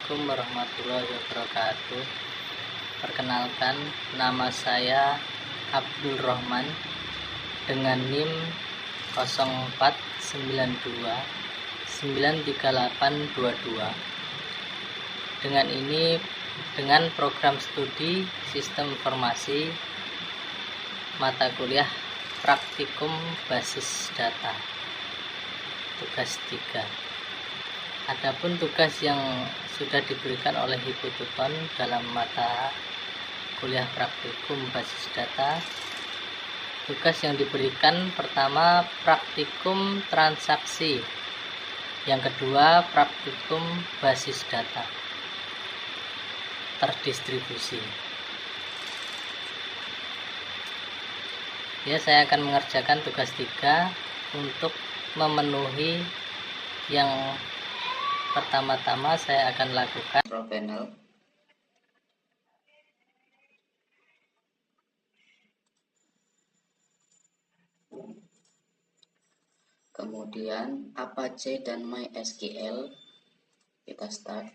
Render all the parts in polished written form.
Assalamualaikum warahmatullahi wabarakatuh. Perkenalkan, nama saya Abdul Rahman dengan NIM 0492 93822. Dengan program studi Sistem Informasi mata kuliah Praktikum Basis Data, tugas 3. Adapun tugas yang sudah diberikan oleh Ibu Tuton dalam mata kuliah Praktikum Basis Data, tugas yang diberikan pertama praktikum transaksi, yang kedua praktikum basis data terdistribusi. Ya, saya akan mengerjakan tugas 3 untuk memenuhi yang pertama-tama saya akan lakukan panel. Kemudian Apache dan MySQL kita start.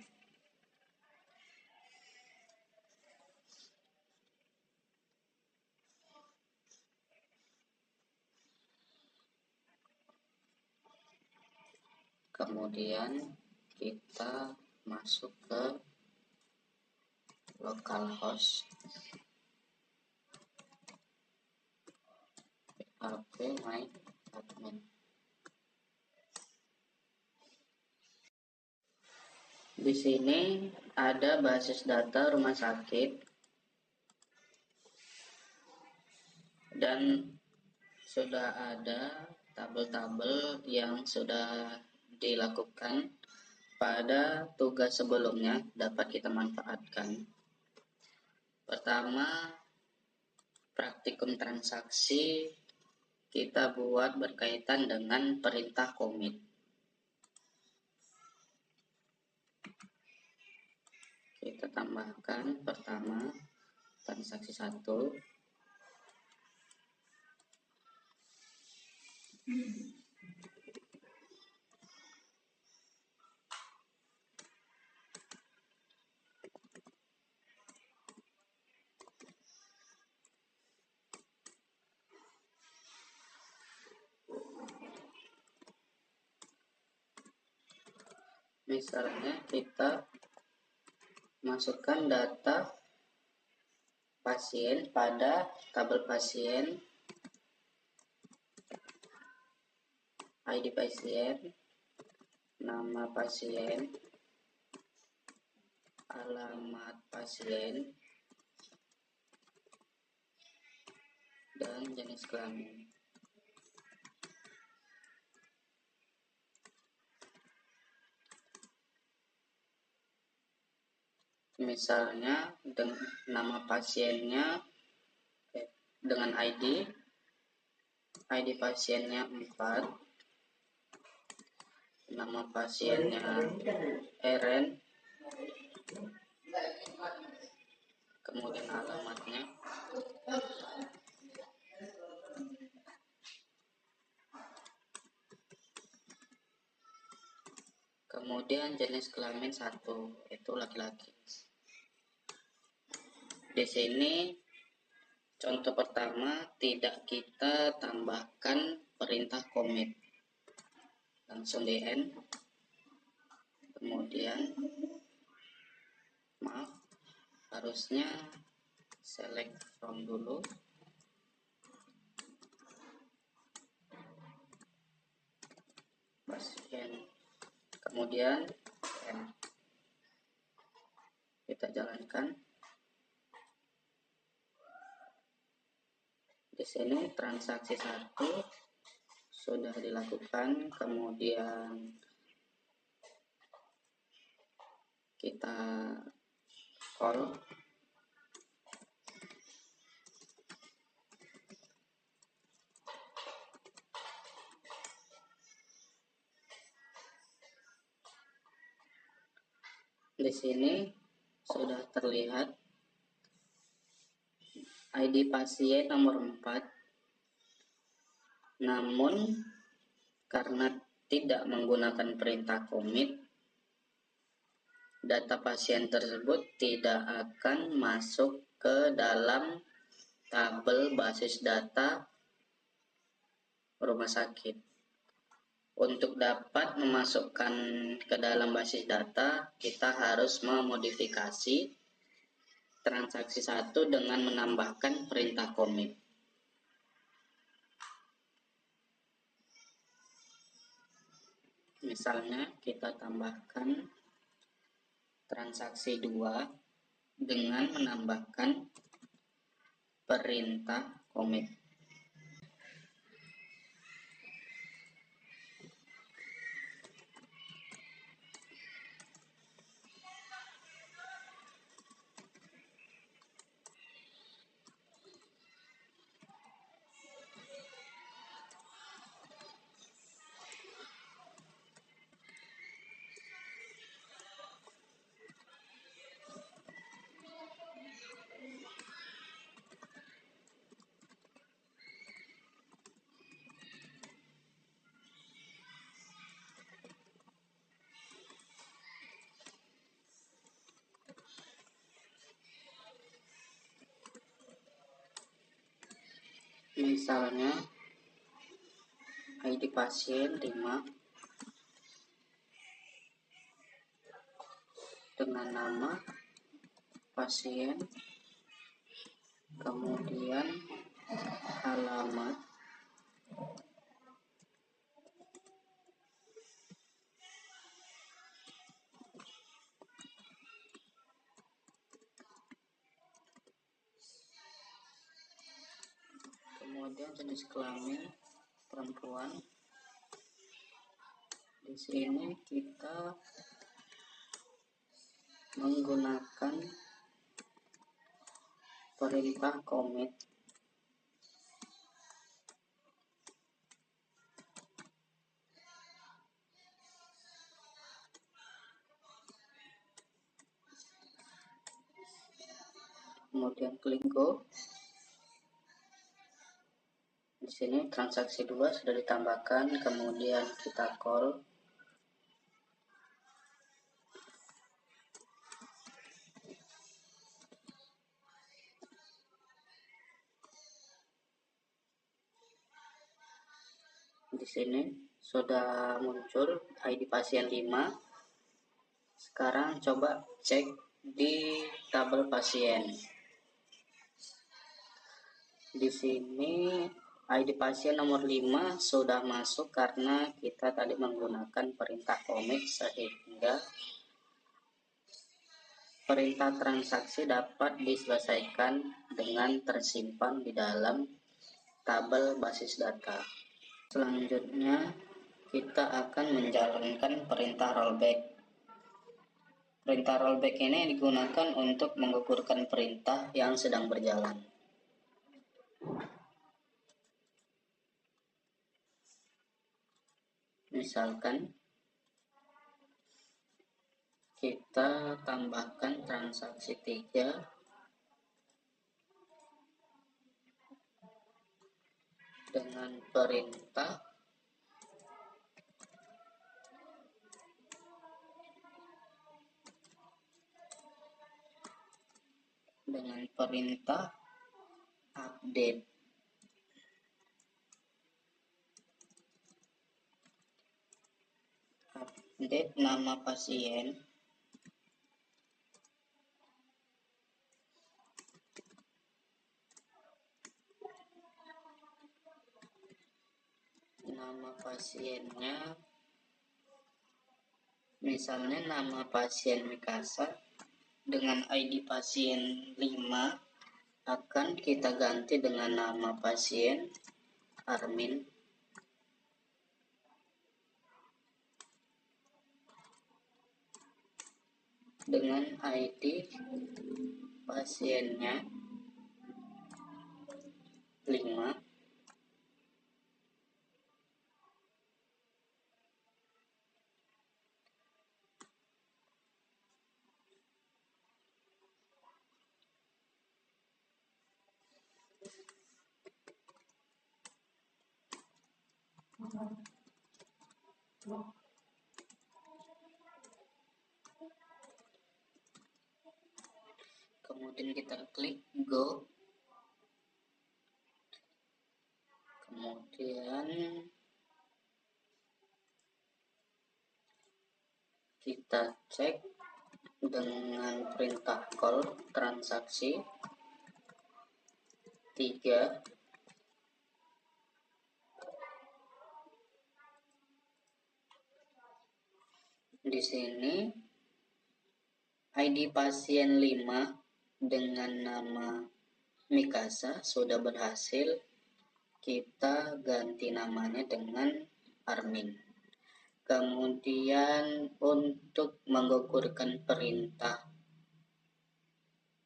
Kemudian kita masuk ke localhost php my admin. Di sini ada basis data rumah sakit dan sudah ada tabel-tabel yang sudah dilakukan pada tugas sebelumnya, dapat kita manfaatkan. Pertama, praktikum transaksi kita buat berkaitan dengan perintah commit. Kita tambahkan pertama transaksi 1. Misalnya kita masukkan data pasien pada tabel pasien, ID pasien, nama pasien, alamat pasien, dan jenis kelamin. Misalnya dengan nama pasiennya dengan ID pasiennya 4, nama pasiennya RN, kemudian alamatnya, kemudian jenis kelamin 1, itu laki-laki. Di sini contoh pertama tidak kita tambahkan perintah commit, langsung di end. Kemudian harusnya select from dulu, pasien, kemudian end. Kita jalankan. Di sini transaksi 1 sudah dilakukan, kemudian kita call. Di sini sudah terlihat ID pasien nomor 4, namun karena tidak menggunakan perintah commit, data pasien tersebut tidak akan masuk ke dalam tabel basis data rumah sakit. Untuk dapat memasukkan ke dalam basis data, kita harus memodifikasi transaksi 1 dengan menambahkan perintah commit. Misalnya kita tambahkan transaksi 2 dengan menambahkan perintah commit. Misalnya ID pasien 5 dengan nama pasien, kemudian alamat, kemudian jenis kelamin perempuan. Di sini kita menggunakan perintah commit. Kemudian klik go. Di sini transaksi 2 sudah ditambahkan, kemudian kita call. Di sini sudah muncul ID pasien 5. Sekarang coba cek di tabel pasien. Di sini ID pasien nomor 5 sudah masuk karena kita tadi menggunakan perintah commit, sehingga perintah transaksi dapat diselesaikan dengan tersimpan di dalam tabel basis data. Selanjutnya kita akan menjalankan perintah rollback. Perintah rollback ini digunakan untuk menggugurkan perintah yang sedang berjalan. Misalkan kita tambahkan transaksi 3 dengan perintah update. Update nama pasien, nama pasiennya misalnya nama pasien Mikasa, dengan ID pasien 5 akan kita ganti dengan nama pasien Armin. Dengan ID pasiennya 5. kemudian kita klik go, kemudian kita cek dengan perintah call transaksi 3. Di sini ID pasien 5 dengan nama Mikasa sudah berhasil kita ganti namanya dengan Armin. Kemudian untuk menggugurkan perintah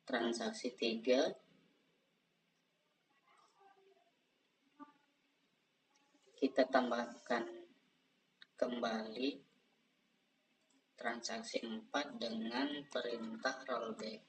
transaksi 3, kita tambahkan kembali transaksi 4 dengan perintah rollback.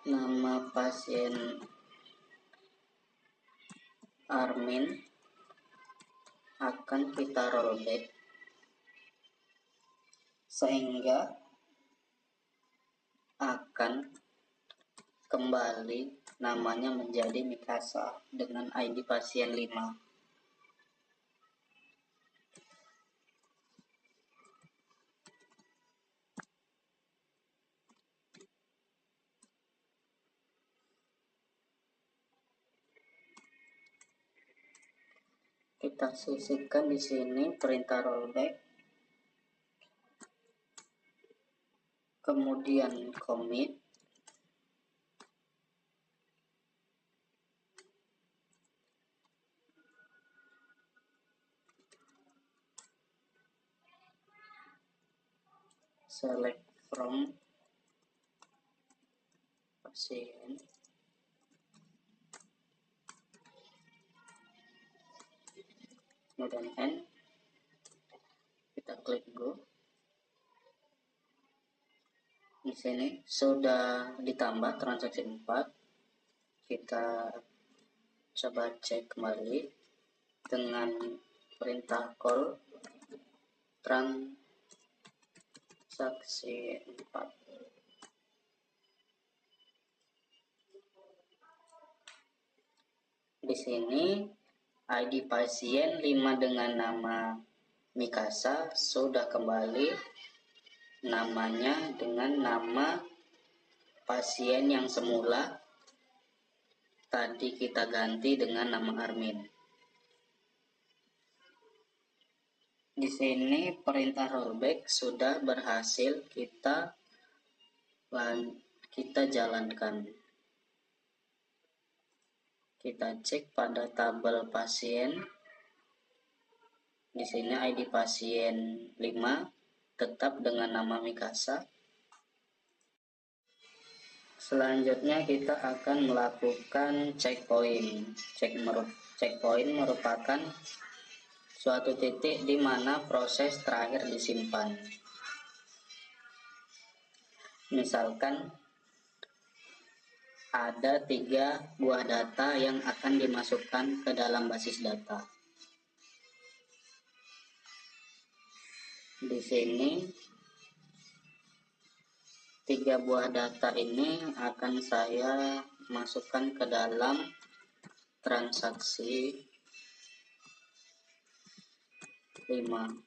Nama pasien Armin akan kita rollback sehingga akan kembali namanya menjadi Mikasa dengan ID pasien 5. Kita sisihkan di sini perintah rollback, kemudian commit, select from pasien, kemudian end, kita klik go. Di sini sudah ditambah transaksi 4. Kita coba cek kembali dengan perintah call transaksi 4. Di sini ID pasien 5 dengan nama Mikasa sudah kembali namanya dengan nama pasien yang semula tadi kita ganti dengan nama Armin. Di sini perintah rollback sudah berhasil kita jalankan. Kita cek pada tabel pasien. Di sini ID pasien 5 tetap dengan nama Mikasa. Selanjutnya kita akan melakukan checkpoint. Checkpoint merupakan suatu titik di mana proses terakhir disimpan. Misalkan ada 3 buah data yang akan dimasukkan ke dalam basis data. Di sini 3 buah data ini akan saya masukkan ke dalam transaksi 5.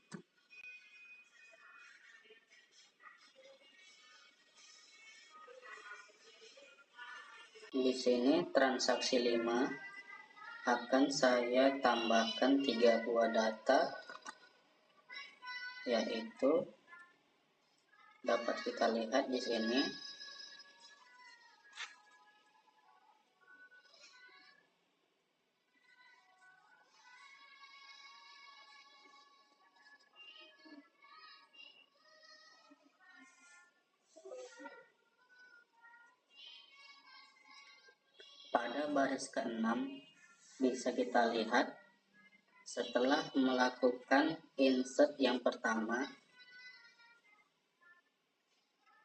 Di sini transaksi 5 akan saya tambahkan 3 buah data, yaitu dapat kita lihat di sini. Pada baris ke-6 bisa kita lihat setelah melakukan insert yang pertama,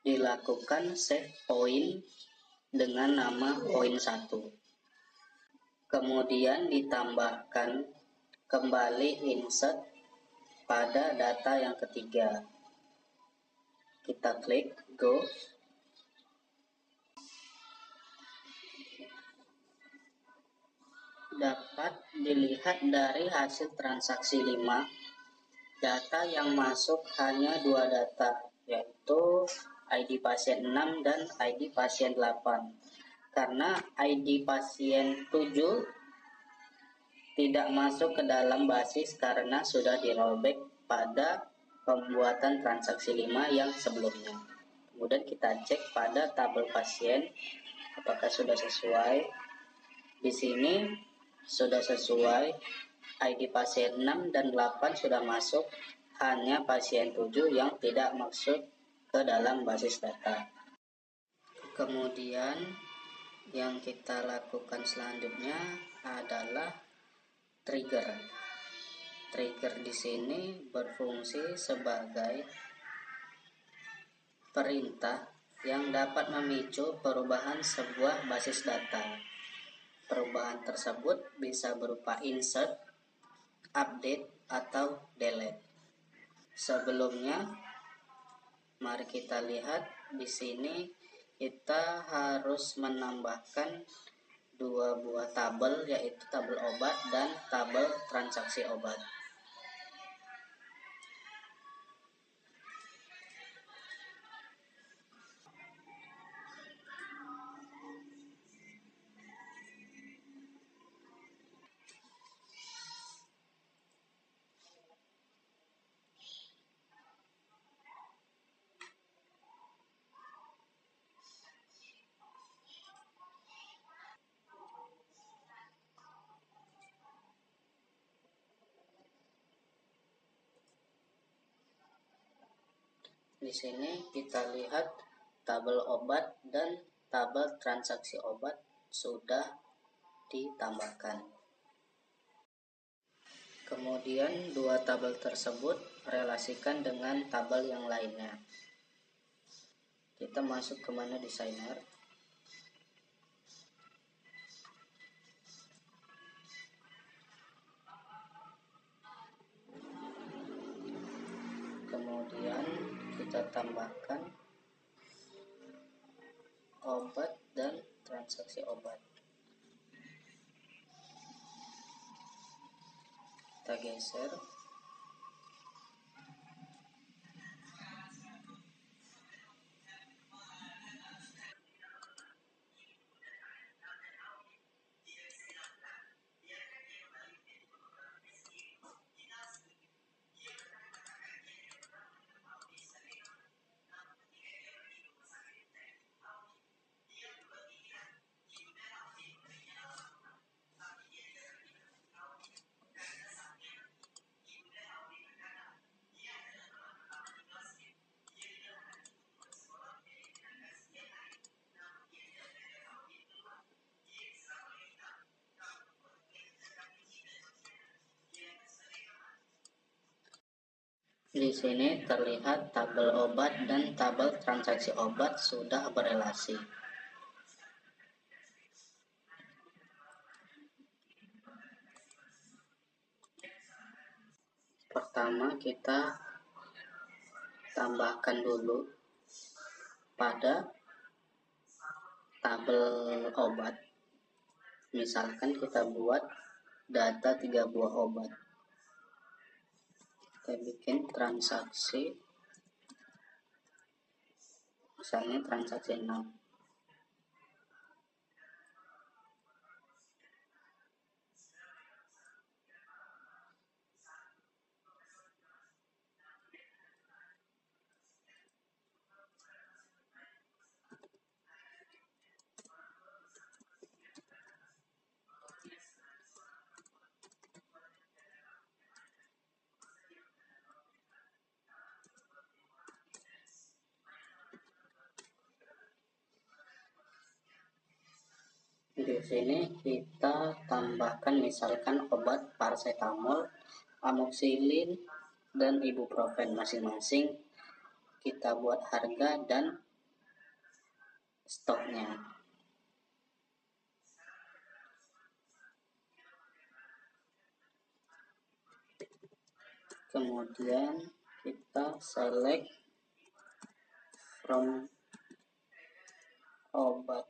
dilakukan save point dengan nama point 1. Kemudian ditambahkan kembali insert pada data yang ketiga. Kita klik go. Dapat dilihat dari hasil transaksi 5, data yang masuk hanya 2 data, yaitu ID pasien 6 dan ID pasien 8. Karena ID pasien 7 tidak masuk ke dalam basis karena sudah di rollback pada pembuatan transaksi 5 yang sebelumnya. Kemudian kita cek pada tabel pasien apakah sudah sesuai. Di sini sudah sesuai, ID pasien 6 dan 8 sudah masuk, hanya pasien 7 yang tidak masuk ke dalam basis data. Kemudian yang kita lakukan selanjutnya adalah trigger. Trigger di sini berfungsi sebagai perintah yang dapat memicu perubahan sebuah basis data. Perubahan tersebut bisa berupa insert, update, atau delete. Sebelumnya, mari kita lihat di sini kita harus menambahkan 2 buah tabel, yaitu tabel obat dan tabel transaksi obat. Di sini kita lihat tabel obat dan tabel transaksi obat sudah ditambahkan. Kemudian 2 tabel tersebut relasikan dengan tabel yang lainnya. Kita masuk ke menu designer. Kemudian kita tambahkan obat dan transaksi obat. Kita geser. Di sini terlihat tabel obat dan tabel transaksi obat sudah berelasi. Pertama kita tambahkan dulu pada tabel obat. Misalkan kita buat data 3 buah obat. Kita bikin transaksi, misalnya transaksi 6. sini kita tambahkan misalkan obat paracetamol, amoxicillin, dan ibuprofen masing-masing. Kita buat harga dan stoknya. Kemudian kita select from obat.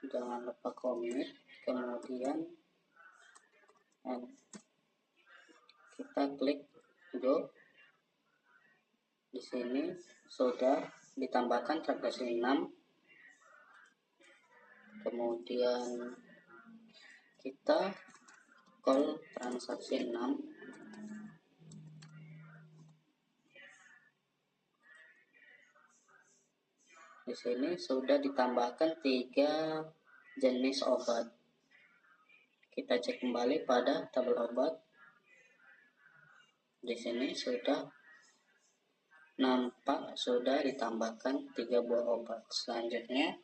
Jangan lupa commit, kemudian kita klik go. Di sini sudah ditambahkan transaksi 6. Kemudian kita call transaksi 6. Di sini sudah ditambahkan 3 jenis obat. Kita cek kembali pada tabel obat. Di sini sudah nampak sudah ditambahkan 3 buah obat. Selanjutnya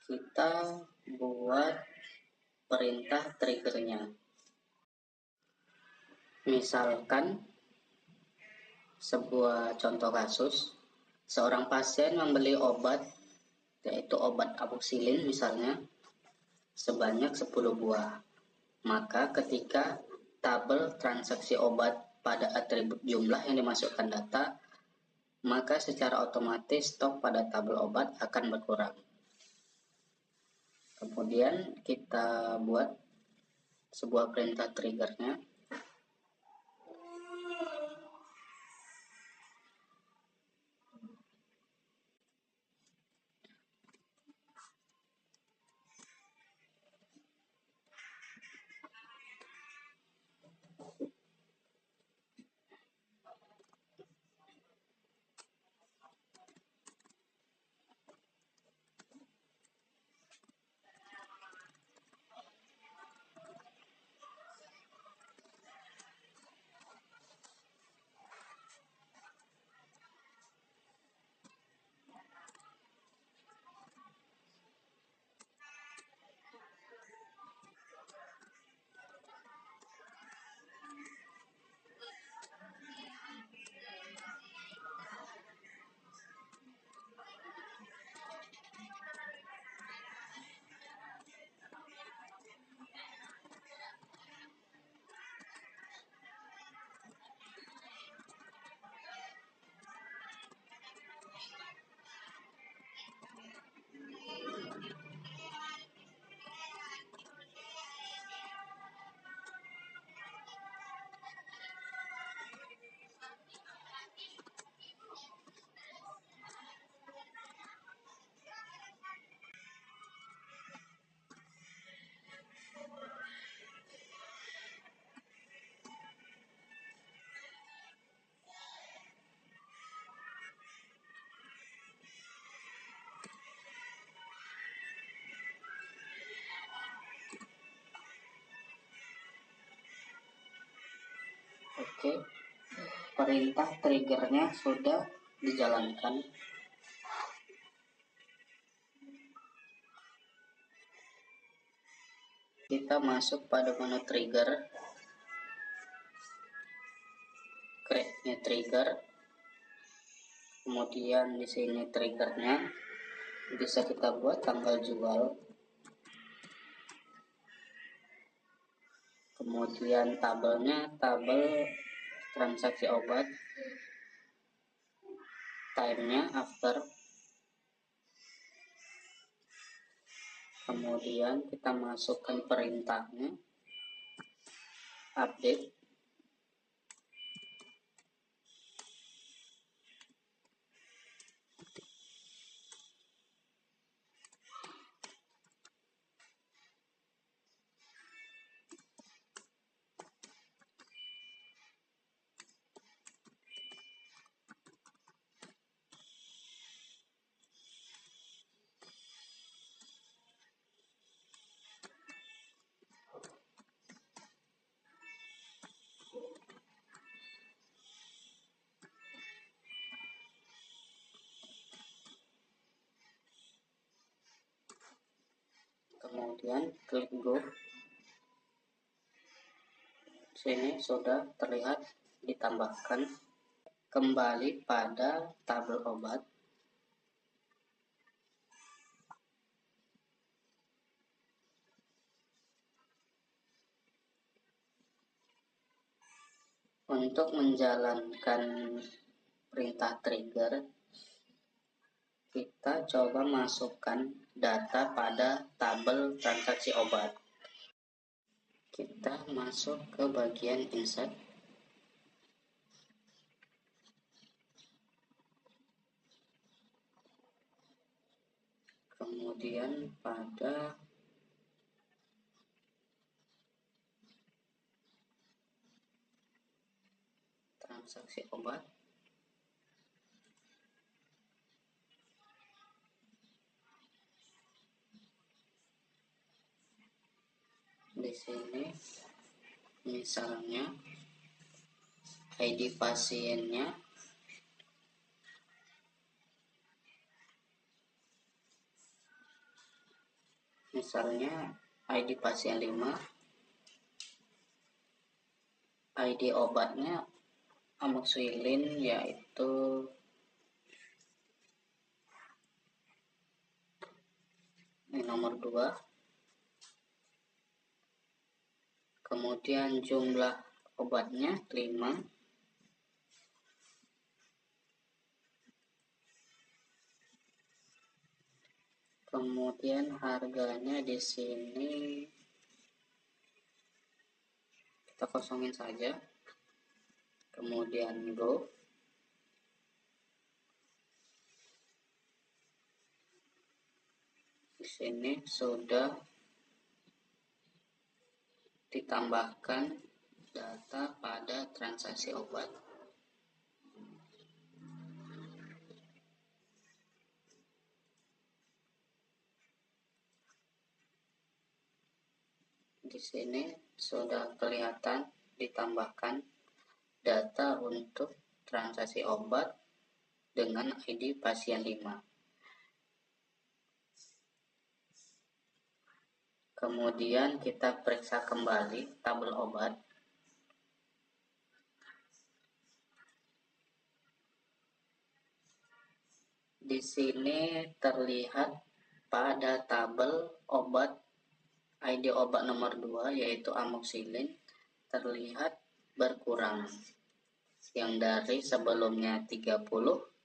kita buat perintah triggernya. Misalkan sebuah contoh kasus, seorang pasien membeli obat, yaitu obat amoxicillin misalnya, sebanyak 10 buah. Maka ketika tabel transaksi obat pada atribut jumlah yang dimasukkan data, maka secara otomatis stok pada tabel obat akan berkurang. Kemudian kita buat sebuah perintah triggernya. Oke, perintah triggernya sudah dijalankan. Kita masuk pada menu trigger, create new trigger. Kemudian di sini triggernya bisa kita buat tanggal jual. Kemudian tabelnya tabel transaksi obat, time-nya after. Kemudian kita masukkan perintahnya, update. kemudian klik go. Sini sudah terlihat ditambahkan kembali pada tabel obat. Untuk menjalankan perintah trigger, kita coba masukkan data pada tabel transaksi obat. Kita masuk ke bagian insert. Kemudian pada transaksi obat, di sini misalnya ID pasiennya ID pasien 5, ID obatnya amoxicillin yaitu nomor 2. Kemudian jumlah obatnya 5. Kemudian harganya di sini kita kosongin saja. Kemudian go. Di sini sudah ditambahkan data pada transaksi obat. Di sini sudah kelihatan ditambahkan data untuk transaksi obat dengan ID pasien 5. Kemudian kita periksa kembali tabel obat. Di sini terlihat pada tabel obat ID obat nomor 2 yaitu amoxicillin terlihat berkurang. Yang dari sebelumnya 30,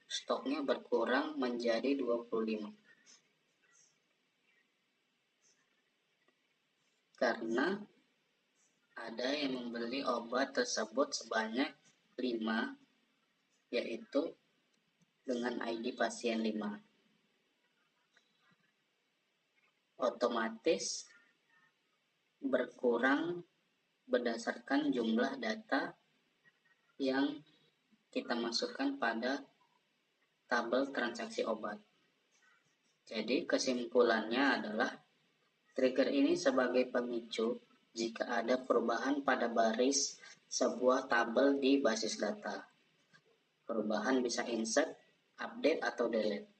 stoknya berkurang menjadi 25. Karena ada yang membeli obat tersebut sebanyak 5, yaitu dengan ID pasien 5. Otomatis berkurang berdasarkan jumlah data yang kita masukkan pada tabel transaksi obat. Jadi kesimpulannya adalah trigger ini sebagai pemicu jika ada perubahan pada baris sebuah tabel di basis data. Perubahan bisa insert, update, atau delete.